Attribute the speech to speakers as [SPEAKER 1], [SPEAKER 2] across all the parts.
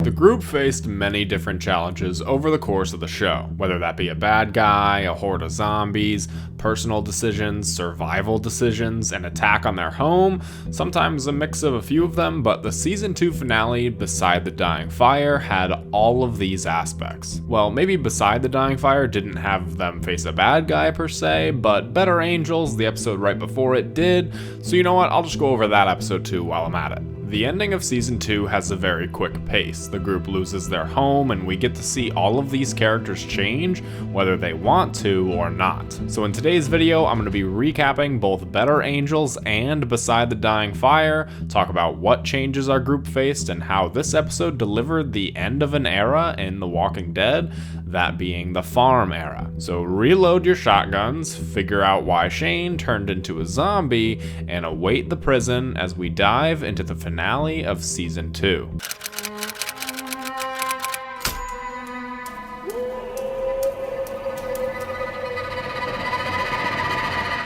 [SPEAKER 1] The group faced many different challenges over the course of the show, whether that be a bad guy, a horde of zombies, personal decisions, survival decisions, an attack on their home, sometimes a mix of a few of them, but the Season 2 finale, Beside the Dying Fire, had all of these aspects. Well, maybe Beside the Dying Fire didn't have them face a bad guy per se, but Better Angels, the episode right before it, did, so you know what, I'll just go over that episode too while I'm at it. The ending of Season 2 has a very quick pace. The group loses their home, and we get to see all of these characters change, whether they want to or not. So in today's video, I'm going to be recapping both Better Angels and Beside the Dying Fire, talk about what changes our group faced, and how this episode delivered the end of an era in The Walking Dead, that being the farm era. So reload your shotguns, figure out why Shane turned into a zombie, and await the prison as we dive into the finale of Season 2.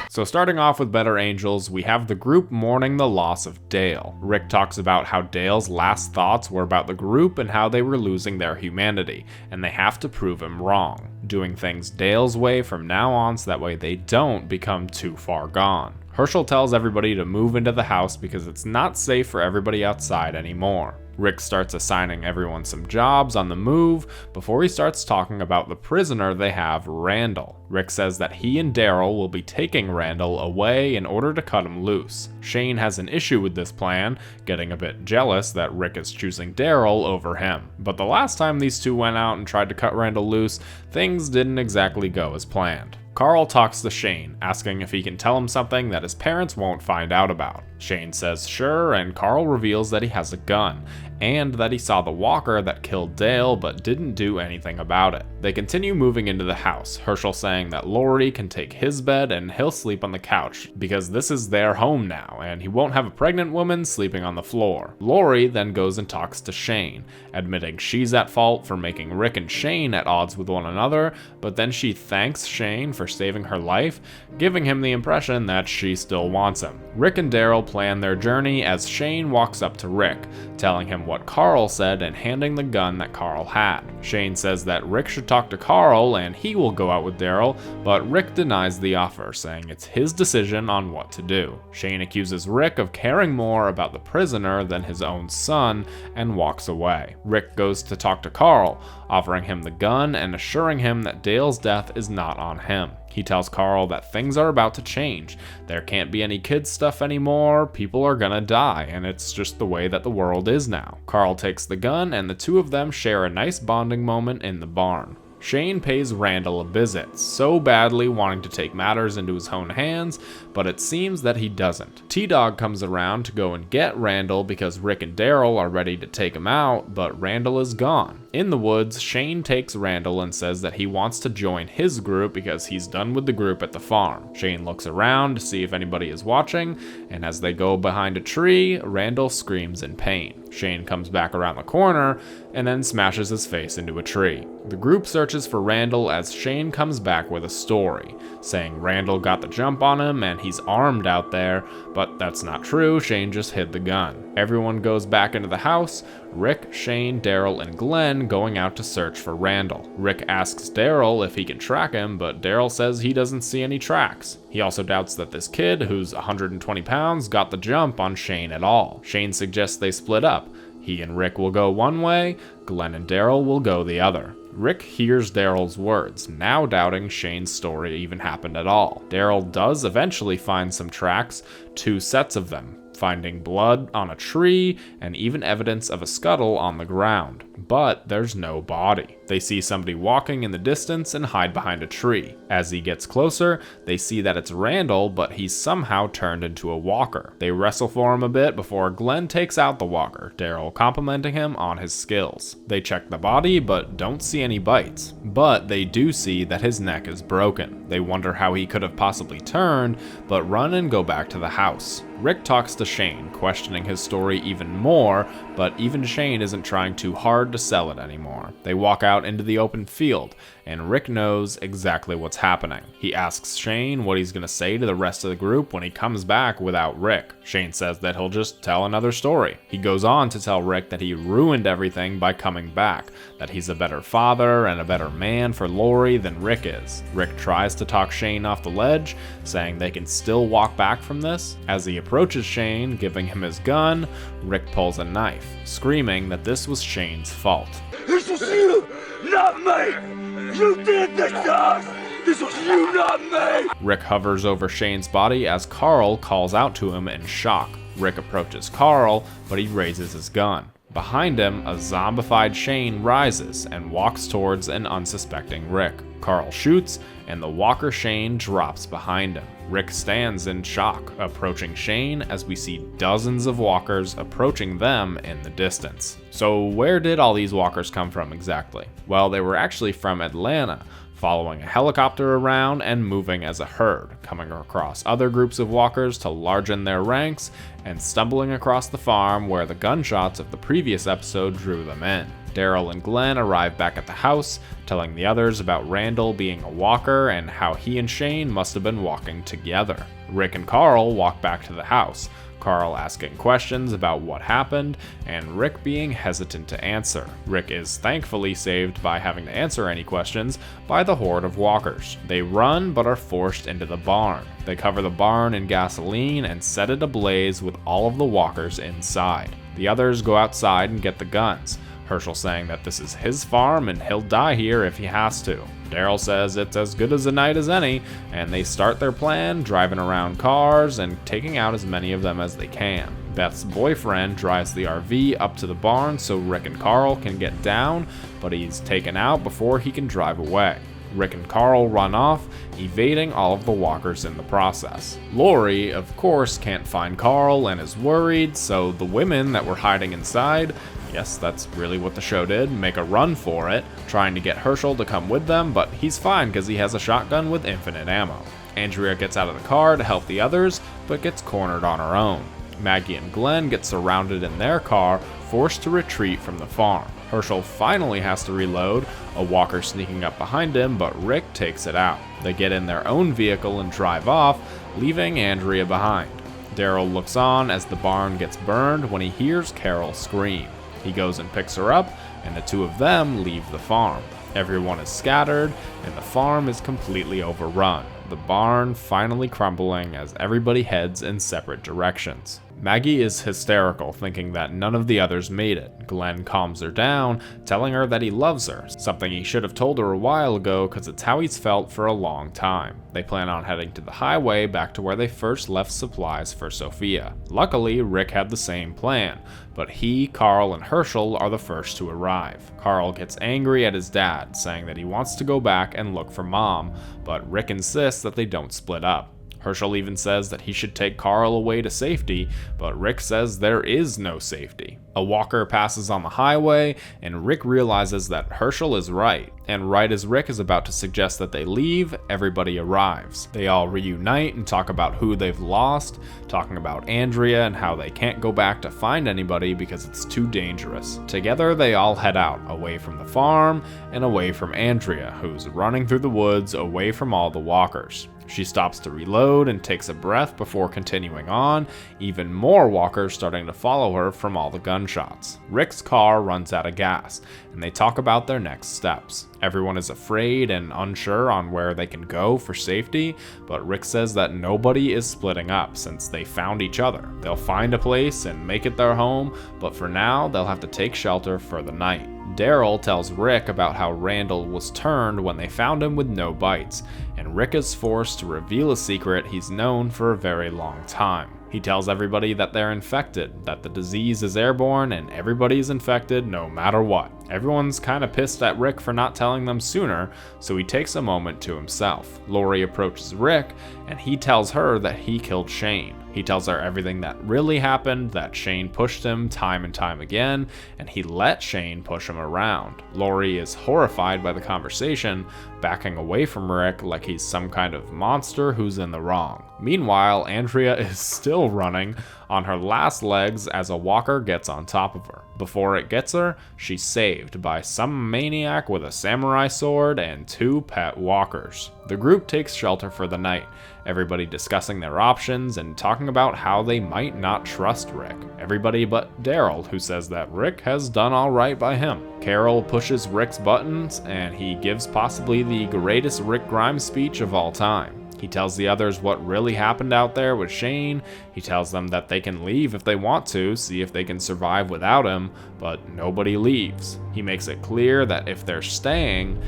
[SPEAKER 1] So starting off with Better Angels, we have the group mourning the loss of Dale. Rick talks about how Dale's last thoughts were about the group and how they were losing their humanity, and they have to prove him wrong, doing things Dale's way from now on so that way they don't become too far gone. Herschel tells everybody to move into the house because it's not safe for everybody outside anymore. Rick starts assigning everyone some jobs on the move before he starts talking about the prisoner they have, Randall. Rick says that he and Daryl will be taking Randall away in order to cut him loose. Shane has an issue with this plan, getting a bit jealous that Rick is choosing Daryl over him. But the last time these two went out and tried to cut Randall loose, things didn't exactly go as planned. Carl talks to Shane, asking if he can tell him something that his parents won't find out about. Shane says sure, and Carl reveals that he has a gun, and that he saw the walker that killed Dale but didn't do anything about it. They continue moving into the house, Herschel saying that Lori can take his bed and he'll sleep on the couch, because this is their home now, and he won't have a pregnant woman sleeping on the floor. Lori then goes and talks to Shane, admitting she's at fault for making Rick and Shane at odds with one another, but then she thanks Shane for saving her life, giving him the impression that she still wants him. Rick and Daryl plan their journey as Shane walks up to Rick, telling him what Carl said and handing the gun that Carl had. Shane says that Rick should talk to Carl and he will go out with Daryl, but Rick denies the offer, saying it's his decision on what to do. Shane accuses Rick of caring more about the prisoner than his own son and walks away. Rick goes to talk to Carl, offering him the gun and assuring him that Dale's death is not on him. He tells Carl that things are about to change. There can't be any kids stuff anymore, people are gonna die, and it's just the way that the world is now. Carl takes the gun and the two of them share a nice bonding moment in the barn. Shane pays Randall a visit, so badly wanting to take matters into his own hands, but it seems that he doesn't. T-Dog comes around to go and get Randall because Rick and Daryl are ready to take him out, but Randall is gone. In the woods, Shane takes Randall and says that he wants to join his group because he's done with the group at the farm. Shane looks around to see if anybody is watching, and as they go behind a tree, Randall screams in pain. Shane comes back around the corner and then smashes his face into a tree. The group searches for Randall as Shane comes back with a story, saying Randall got the jump on him and he's armed out there, but that's not true, Shane just hid the gun. Everyone goes back into the house, Rick, Shane, Daryl, and Glenn going out to search for Randall. Rick asks Daryl if he can track him, but Daryl says he doesn't see any tracks. He also doubts that this kid, who's 120 pounds, got the jump on Shane at all. Shane suggests they split up. He and Rick will go one way, Glenn and Daryl will go the other. Rick hears Daryl's words, now doubting Shane's story even happened at all. Daryl does eventually find some tracks, 2 sets of them, finding blood on a tree and even evidence of a scuttle on the ground. But there's no body. They see somebody walking in the distance and hide behind a tree. As he gets closer, they see that it's Randall, but he's somehow turned into a walker. They wrestle for him a bit before Glenn takes out the walker, Daryl complimenting him on his skills. They check the body, but don't see any bites. But they do see that his neck is broken. They wonder how he could have possibly turned, but run and go back to the house. Rick talks to Shane, questioning his story even more, but even Shane isn't trying too hard to sell it anymore. They walk out into the open field, and Rick knows exactly what's happening. He asks Shane what he's going to say to the rest of the group when he comes back without Rick. Shane says that he'll just tell another story. He goes on to tell Rick that he ruined everything by coming back, that he's a better father and a better man for Lori than Rick is. Rick tries to talk Shane off the ledge, saying they can still walk back from this. As he approaches Shane, giving him his gun, Rick pulls a knife, screaming that this was Shane's fault.
[SPEAKER 2] This was you, not me! You did this to us! This was you, not me!
[SPEAKER 1] Rick hovers over Shane's body as Carl calls out to him in shock. Rick approaches Carl, but he raises his gun. Behind him, a zombified Shane rises and walks towards an unsuspecting Rick. Carl shoots, and the walker Shane drops behind him. Rick stands in shock, approaching Shane as we see dozens of walkers approaching them in the distance. So where did all these walkers come from exactly? Well, they were actually from Atlanta, following a helicopter around and moving as a herd, coming across other groups of walkers to largen their ranks, and stumbling across the farm where the gunshots of the previous episode drew them in. Daryl and Glenn arrive back at the house, telling the others about Randall being a walker and how he and Shane must have been walking together. Rick and Carl walk back to the house, Carl asking questions about what happened, and Rick being hesitant to answer. Rick is thankfully saved by having to answer any questions by the horde of walkers. They run but are forced into the barn. They cover the barn in gasoline and set it ablaze with all of the walkers inside. The others go outside and get the guns, Herschel saying that this is his farm and he'll die here if he has to. Daryl says it's as good as a night as any, and they start their plan, driving around cars and taking out as many of them as they can. Beth's boyfriend drives the RV up to the barn so Rick and Carl can get down, but he's taken out before he can drive away. Rick and Carl run off, evading all of the walkers in the process. Lori, of course, can't find Carl and is worried, so the women that were hiding inside, yes, that's really what the show did, make a run for it, trying to get Herschel to come with them, but he's fine because he has a shotgun with infinite ammo. Andrea gets out of the car to help the others, but gets cornered on her own. Maggie and Glenn get surrounded in their car, forced to retreat from the farm. Herschel finally has to reload, a walker sneaking up behind him, but Rick takes it out. They get in their own vehicle and drive off, leaving Andrea behind. Daryl looks on as the barn gets burned when he hears Carol scream. He goes and picks her up, and the two of them leave the farm. Everyone is scattered, and the farm is completely overrun, the barn finally crumbling as everybody heads in separate directions. Maggie is hysterical, thinking that none of the others made it. Glenn calms her down, telling her that he loves her, something he should have told her a while ago because it's how he's felt for a long time. They plan on heading to the highway back to where they first left supplies for Sophia. Luckily, Rick had the same plan, but he, Carl, and Herschel are the first to arrive. Carl gets angry at his dad, saying that he wants to go back and look for Mom, but Rick insists that they don't split up. Herschel even says that he should take Carl away to safety, but Rick says there is no safety. A walker passes on the highway, and Rick realizes that Herschel is right. And right as Rick is about to suggest that they leave, everybody arrives. They all reunite and talk about who they've lost, talking about Andrea and how they can't go back to find anybody because it's too dangerous. Together, they all head out, away from the farm and away from Andrea, who's running through the woods away from all the walkers. She stops to reload and takes a breath before continuing on, even more walkers starting to follow her from all the gunshots. Rick's car runs out of gas, and they talk about their next steps. Everyone is afraid and unsure on where they can go for safety, but Rick says that nobody is splitting up since they found each other. They'll find a place and make it their home, but for now, they'll have to take shelter for the night. Daryl tells Rick about how Randall was turned when they found him with no bites, and Rick is forced to reveal a secret he's known for a very long time. He tells everybody that they're infected, that the disease is airborne, and everybody's infected no matter what. Everyone's kinda pissed at Rick for not telling them sooner, so he takes a moment to himself. Lori approaches Rick, and he tells her that he killed Shane. He tells her everything that really happened, that Shane pushed him time and time again, and he let Shane push him around. Lori is horrified by the conversation, backing away from Rick like he's some kind of monster who's in the wrong. Meanwhile, Andrea is still running on her last legs as a walker gets on top of her. Before it gets her, she's saved by some maniac with a samurai sword and 2 pet walkers. The group takes shelter for the night, everybody discussing their options and talking about how they might not trust Rick. Everybody but Daryl, who says that Rick has done alright by him. Carol pushes Rick's buttons, and he gives possibly the greatest Rick Grimes speech of all time. He tells the others what really happened out there with Shane. He tells them that they can leave if they want to, see if they can survive without him, but nobody leaves. He makes it clear that if they're staying,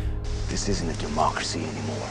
[SPEAKER 2] This isn't a democracy anymore.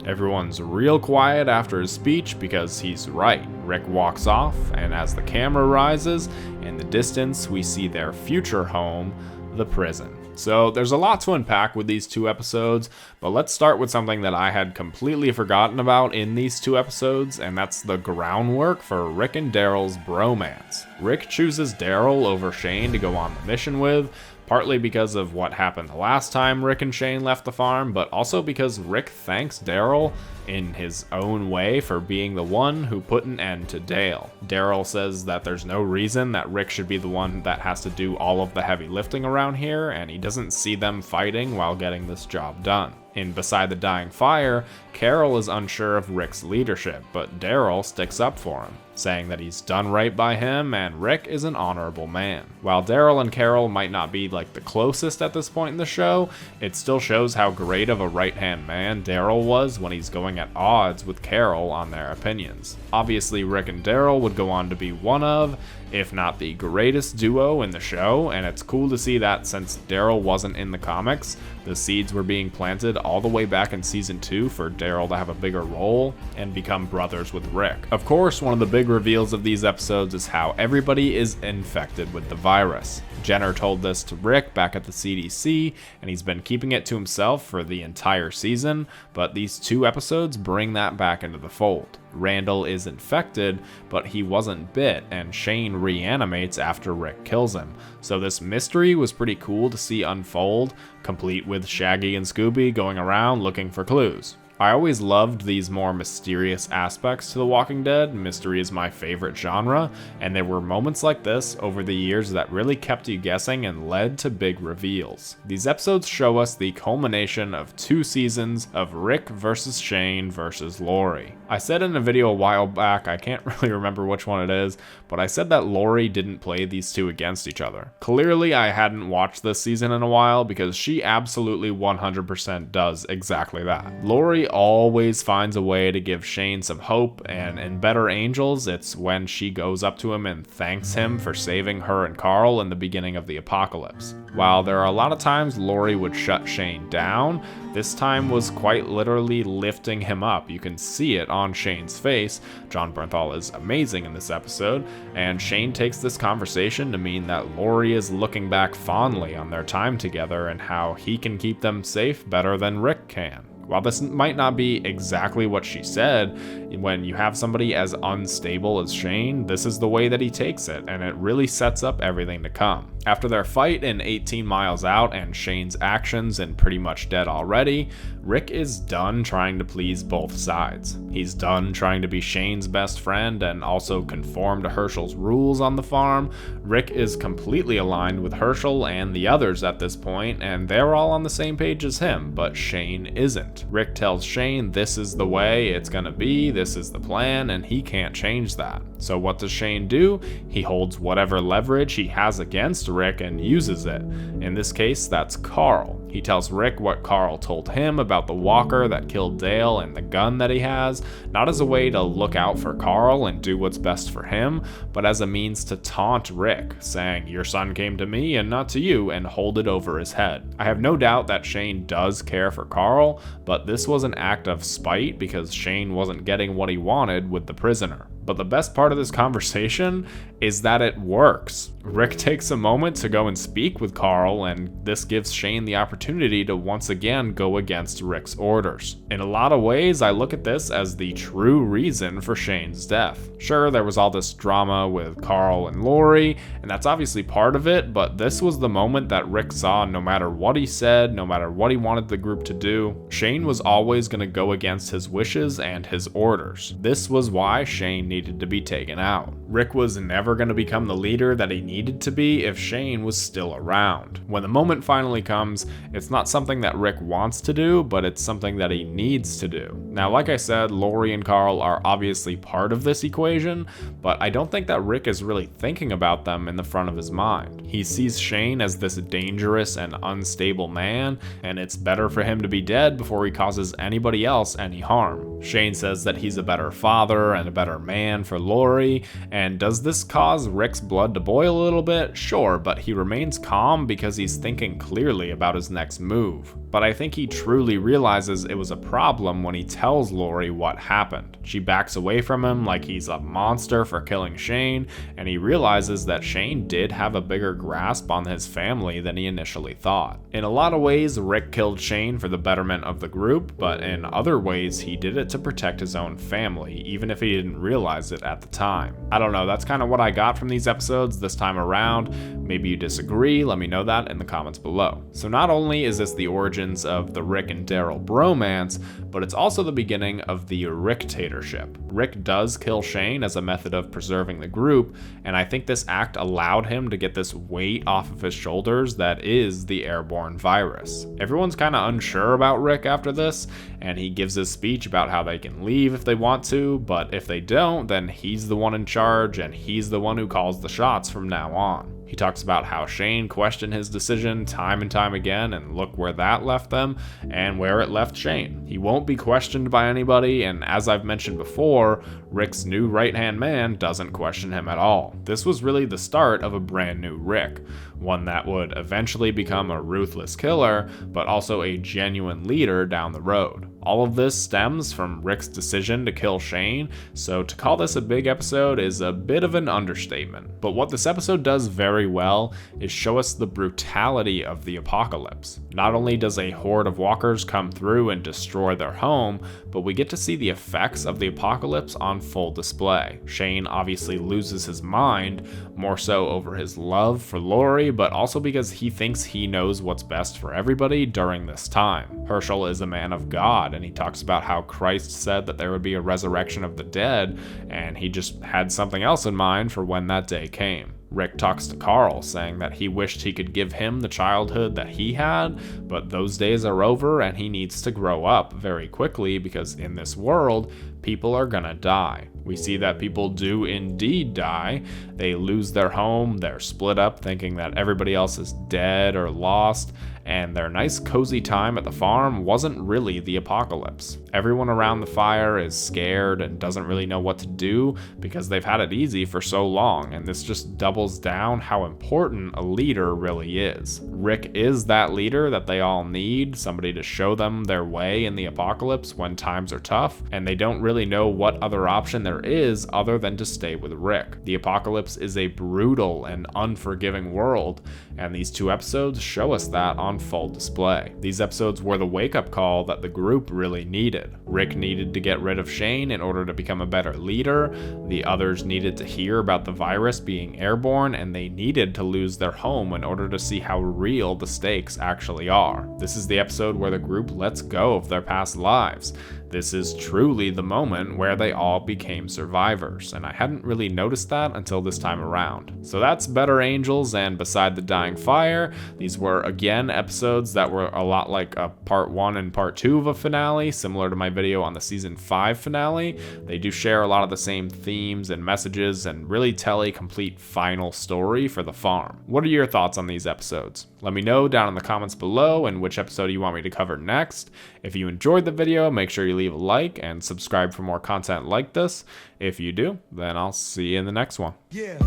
[SPEAKER 1] everyone's real quiet after his speech because he's right. Rick walks off, and as the camera rises, in the distance we see their future home, the prison. So there's a lot to unpack with these 2 episodes, but let's start with something that I had completely forgotten about in these 2 episodes, and that's the groundwork for Rick and Daryl's bromance. Rick chooses Daryl over Shane to go on the mission with, partly because of what happened the last time Rick and Shane left the farm, but also because Rick thanks Daryl in his own way for being the one who put an end to Dale. Daryl says that there's no reason that Rick should be the one that has to do all of the heavy lifting around here, and he doesn't see them fighting while getting this job done. In Beside the Dying Fire, Carol is unsure of Rick's leadership, but Daryl sticks up for him, saying that he's done right by him and Rick is an honorable man. While Daryl and Carol might not be like the closest at this point in the show, it still shows how great of a right-hand man Daryl was when he's going at odds with Carol on their opinions. Obviously, Rick and Daryl would go on to be one of, if not the greatest duo in the show, and it's cool to see that since Daryl wasn't in the comics, the seeds were being planted all the way back in season 2 for Daryl to have a bigger role and become brothers with Rick. Of course, one of the big reveals of these episodes is how everybody is infected with the virus. Jenner told this to Rick back at the CDC, and he's been keeping it to himself for the entire season, but these 2 episodes bring that back into the fold. Randall is infected, but he wasn't bit, and Shane reanimates after Rick kills him. So this mystery was pretty cool to see unfold, complete with Shaggy and Scooby going around looking for clues. I always loved these more mysterious aspects to The Walking Dead. Mystery is my favorite genre, and there were moments like this over the years that really kept you guessing and led to big reveals. These episodes show us the culmination of 2 seasons of Rick versus Shane versus Lori. I said in a video a while back, I can't really remember which one it is, but I said that Lori didn't play these 2 against each other. Clearly I hadn't watched this season in a while because she absolutely 100% does exactly that. Lori always finds a way to give Shane some hope, and in Better Angels, it's when she goes up to him and thanks him for saving her and Carl in the beginning of the apocalypse. While there are a lot of times Lori would shut Shane down, this time was quite literally lifting him up. You can see it on Shane's face. Jon Bernthal is amazing in this episode, and Shane takes this conversation to mean that Lori is looking back fondly on their time together and how he can keep them safe better than Rick can. While this might not be exactly what she said, when you have somebody as unstable as Shane, this is the way that he takes it, and it really sets up everything to come. After their fight in 18 Miles Out and Shane's actions in Pretty Much Dead Already, Rick is done trying to please both sides. He's done trying to be Shane's best friend and also conform to Herschel's rules on the farm. Rick is completely aligned with Herschel and the others at this point, and they're all on the same page as him, but Shane isn't. Rick tells Shane this is the way it's gonna be, this is the plan, and he can't change that. So what does Shane do? He holds whatever leverage he has against Rick and uses it. In this case, that's Carl. He tells Rick what Carl told him about the walker that killed Dale and the gun that he has, not as a way to look out for Carl and do what's best for him, but as a means to taunt Rick, saying, "Your son came to me and not to you," and hold it over his head. I have no doubt that Shane does care for Carl, but this was an act of spite because Shane wasn't getting what he wanted with the prisoner. But the best part of this conversation is that it works. Rick takes a moment to go and speak with Carl, and this gives Shane the opportunity to once again go against Rick's orders. In a lot of ways, I look at this as the true reason for Shane's death. Sure, there was all this drama with Carl and Lori, and that's obviously part of it, but this was the moment that Rick saw no matter what he said, no matter what he wanted the group to do, Shane was always going to go against his wishes and his orders. This was why Shane needed to be taken out. Rick was never going to become the leader that he needed to be if Shane was still around. When the moment finally comes, it's not something that Rick wants to do, but it's something that he needs to do. Now, like I said, Lori and Carl are obviously part of this equation, but I don't think that Rick is really thinking about them in the front of his mind. He sees Shane as this dangerous and unstable man, and it's better for him to be dead before he causes anybody else any harm. Shane says that he's a better father and a better man for Lori, and does this cause Rick's blood to boil a little bit? Sure, but he remains calm because he's thinking clearly about his next move. But I think he truly realizes it was a problem when he tells Lori what happened. She backs away from him like he's a monster for killing Shane, and he realizes that Shane did have a bigger grasp on his family than he initially thought. In a lot of ways, Rick killed Shane for the betterment of the group, but in other ways, he did it to protect his own family, even if he didn't realize it at the time. I don't know, that's kind of what I got from these episodes this time around. Maybe you disagree, let me know that in the comments below. So not only is this the origins of the Rick and Daryl bromance, but it's also the beginning of the Ricktatorship. Rick does kill Shane as a method of preserving the group, and I think this act allowed him to get this weight off of his shoulders that is the airborne virus. Everyone's kind of unsure about Rick after this, and he gives his speech about how they can leave if they want to, but if they don't, then he's the one in charge and he's the one who calls the shots from now on. He talks about how Shane questioned his decision time and time again, and look where that left them and where it left Shane. He won't be questioned by anybody, and as I've mentioned before, Rick's new right-hand man doesn't question him at all. This was really the start of a brand new Rick, one that would eventually become a ruthless killer, but also a genuine leader down the road. All of this stems from Rick's decision to kill Shane, so to call this a big episode is a bit of an understatement. But what this episode does very well is show us the brutality of the apocalypse. Not only does a horde of walkers come through and destroy their home, but we get to see the effects of the apocalypse on full display. Shane obviously loses his mind, more so over his love for Lori, but also because he thinks he knows what's best for everybody during this time. Herschel is a man of God, and he talks about how Christ said that there would be a resurrection of the dead, and he just had something else in mind for when that day came. Rick talks to Carl, saying that he wished he could give him the childhood that he had, but those days are over and he needs to grow up very quickly because in this world, people are gonna die. We see that people do indeed die. They lose their home, they're split up thinking that everybody else is dead or lost, and their nice cozy time at the farm wasn't really the apocalypse. Everyone around the fire is scared and doesn't really know what to do because they've had it easy for so long, and this just doubles down how important a leader really is. Rick is that leader that they all need, somebody to show them their way in the apocalypse when times are tough, and they don't really know what other option there is other than to stay with Rick. The apocalypse is a brutal and unforgiving world, and these two episodes show us that on full display. These episodes were the wake-up call that the group really needed. Rick needed to get rid of Shane in order to become a better leader, the others needed to hear about the virus being airborne, and they needed to lose their home in order to see how real the stakes actually are. This is the episode where the group lets go of their past lives. This is truly the moment where they all became survivors, and I hadn't really noticed that until this time around. So that's Better Angels and Beside the Dying Fire. These were, again, episodes that were a lot like a part 1 and part 2 of a finale, similar to my video on the season 5 finale. They do share a lot of the same themes and messages and really tell a complete final story for the farm. What are your thoughts on these episodes? Let me know down in the comments below and which episode you want me to cover next. If you enjoyed the video, make sure you leave a like and subscribe for more content like this. If you do, then I'll see you in the next one.
[SPEAKER 2] Yeah.